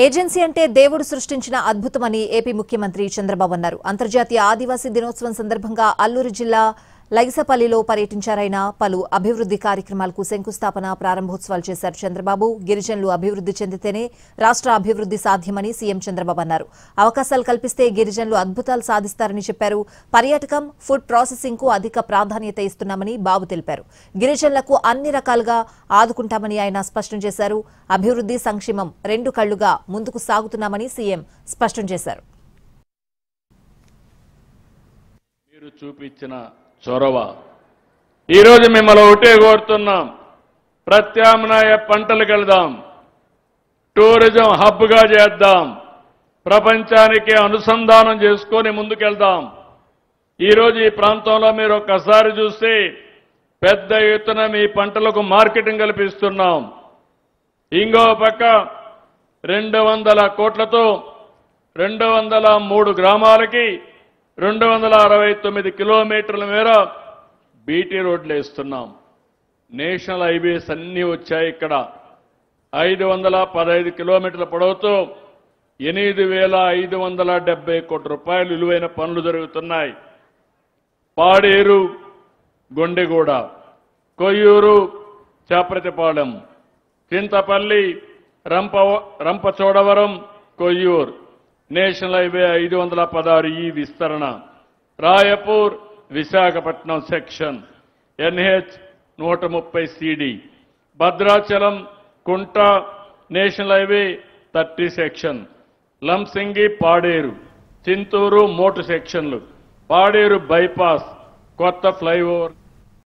Agency అంటే దేవుడు సృష్టించిన అద్భుతమని ఏపీ ముఖ్యమంత్రి చంద్రబాబు అన్నారు. అంతర్జాతీయ ఆదివాసీ దినోత్సవం సందర్భంగా అల్లూరు జిల్లా లైసపల్లిలో పర్యటించారాయన. పలు అభివృద్ధి కార్యక్రమాలకు శంకుస్థాపన, ప్రారంభోత్సవాలు చేశారు చంద్రబాబు. గిరిజనులు అభివృద్ధి చెందితేనే రాష్ట్ర అభివృద్ధి సాధ్యమని సీఎం చంద్రబాబు అన్నారు. అవకాశాలు కల్పిస్తే గిరిజనులు అద్భుతాలు సాధిస్తారని చెప్పారు. పర్యాటకం, ఫుడ్ ప్రాసెసింగ్ కు అధిక ప్రాధాన్యత ఇస్తున్నామని బాబు తెలిపారు. గిరిజనులకు అన్ని రకాలుగా ఆదుకుంటామని ఆయన స్పష్టం చేశారు. అభివృద్ధి, సంక్షేమం రెండు కళ్లుగా ముందుకు సాగుతున్నామని సీఎం స్పష్టం చేశారు. మీరు చూపించిన చొరవ ఈరోజు మిమ్మల్ని ఒకటే కోరుతున్నాం. ప్రత్యామ్నాయ పంటలకు వెళ్దాం, టూరిజం హబ్గా చేద్దాం, ప్రపంచానికి అనుసంధానం చేసుకొని ముందుకెళ్దాం. ఈరోజు ఈ ప్రాంతంలో మీరు ఒక్కసారి చూస్తే పెద్ద ఎత్తున మీ పంటలకు మార్కెటింగ్ కల్పిస్తున్నాం. ఇంకో పక్క 200 కోట్లతో 203 గ్రామాలకి 269 కిలోమీటర్ల మేర బీటీ రోడ్లు వేస్తున్నాం. నేషనల్ హైవేస్ అన్నీ వచ్చాయి. ఇక్కడ 515 కిలోమీటర్ల పొడవుతో 8,570 కోట్ల రూపాయలు విలువైన పనులు జరుగుతున్నాయి. పాడేరు, గొండెగూడ, కొయ్యూరు, చాప్రతిపాలెం, చింతపల్లి, రంపచోడవరం, కొయ్యూరు, నేషనల్ హైవే 516 ఈ విస్తరణ, Raipur, Visakhapatnam section, NH 130 CD, Bhadrachalam, Kunta, national highway 30 section, Lamasingi, Paderu, Chintur, Motu సెక్షన్లు, పాడేరు బైపాస్, కొత్త ఫ్లైఓవర్.